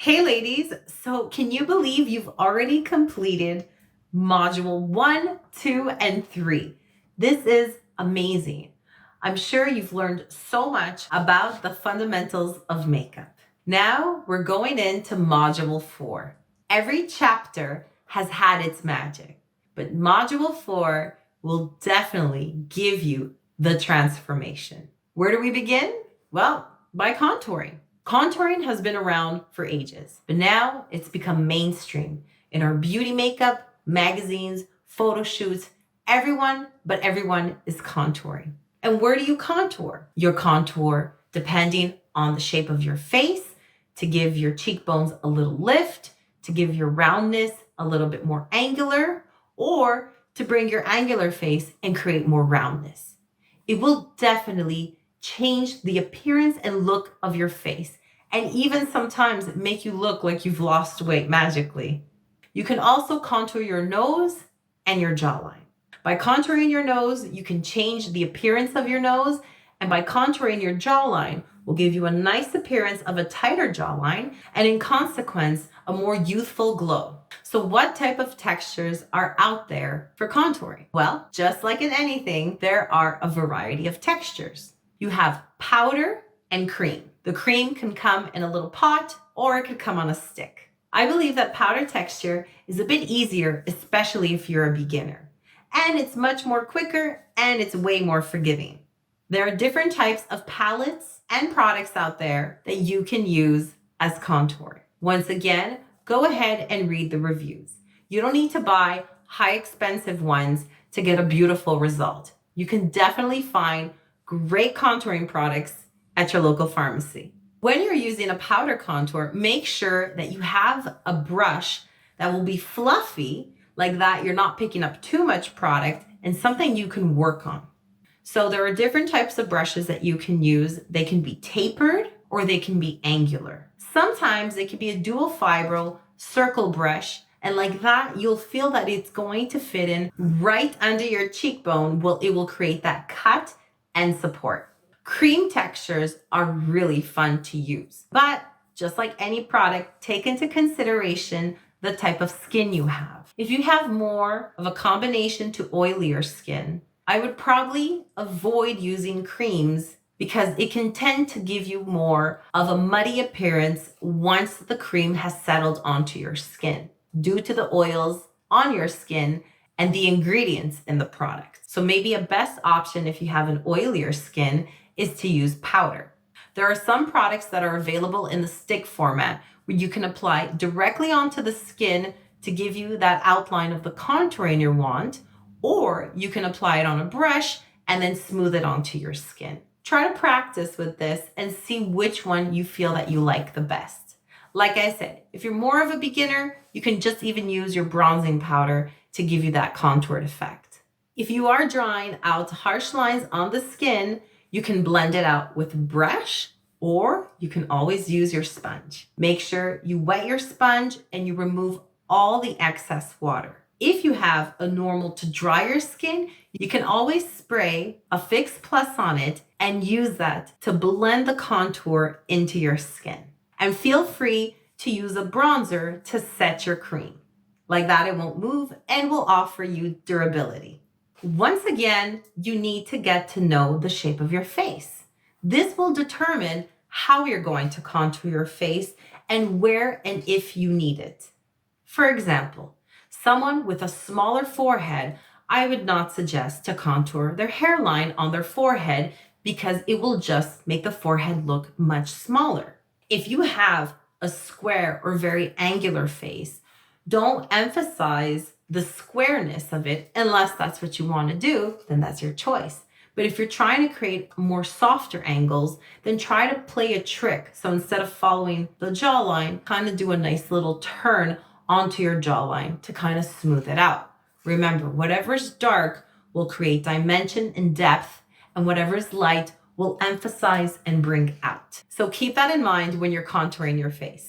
Hey ladies, so can you believe you've already completed module 1, 2, and 3? This is amazing. I'm sure you've learned so much about the fundamentals of makeup. Now we're going into module 4. Every chapter has had its magic, but module 4 will definitely give you the transformation. Where do we begin? Well, by contouring. Contouring has been around for ages, but now it's become mainstream in our beauty makeup, magazines, photo shoots. Everyone is contouring. And where do you contour? Your contour depending on the shape of your face to give your cheekbones a little lift, to give your roundness a little bit more angular, or to bring your angular face and create more roundness. It will definitely change the appearance and look of your face, and even sometimes make you look like you've lost weight magically. You can also contour your nose and your jawline. By contouring your nose, you can change the appearance of your nose, and by contouring your jawline will give you a nice appearance of a tighter jawline, and in consequence, a more youthful glow. So what type of textures are out there for contouring? Well, just like in anything, there are a variety of textures. You have powder and cream. The cream can come in a little pot or it could come on a stick. I believe that powder texture is a bit easier, especially if you're a beginner. And it's much more quicker and it's way more forgiving. There are different types of palettes and products out there that you can use as contour. Once again, go ahead and read the reviews. You don't need to buy high expensive ones to get a beautiful result. You can definitely find great contouring products at your local pharmacy. When you're using a powder contour, make sure that you have a brush that will be fluffy, like that you're not picking up too much product, and something you can work on. So there are different types of brushes that you can use. They can be tapered or they can be angular. Sometimes they can be a dual fibril circle brush, and like that, you'll feel that it's going to fit in right under your cheekbone. It will create that cut and support. Cream textures are really fun to use, but just like any product, take into consideration the type of skin you have. If you have more of a combination to oilier skin, I would probably avoid using creams because it can tend to give you more of a muddy appearance once the cream has settled onto your skin due to the oils on your skin and the ingredients in the product. So maybe a best option if you have an oilier skin is to use powder. There are some products that are available in the stick format where you can apply directly onto the skin to give you that outline of the contouring you want, or you can apply it on a brush and then smooth it onto your skin. Try to practice with this and see which one you feel that you like the best. Like I said, if you're more of a beginner, you can just even use your bronzing powder to give you that contoured effect. If you are drawing out harsh lines on the skin, you can blend it out with a brush, or you can always use your sponge. Make sure you wet your sponge and you remove all the excess water. If you have a normal to drier skin, you can always spray a Fix Plus on it and use that to blend the contour into your skin. And feel free to use a bronzer to set your cream. Like that, it won't move and will offer you durability. Once again, you need to get to know the shape of your face. This will determine how you're going to contour your face and where and if you need it. For example, someone with a smaller forehead, I would not suggest to contour their hairline on their forehead because it will just make the forehead look much smaller. If you have a square or very angular face, don't emphasize the squareness of it unless that's what you want to do, then that's your choice. But if you're trying to create more softer angles, then try to play a trick. So instead of following the jawline, kind of do a nice little turn onto your jawline to kind of smooth it out. Remember, whatever's dark will create dimension and depth, and whatever's light will emphasize and bring out. So keep that in mind when you're contouring your face.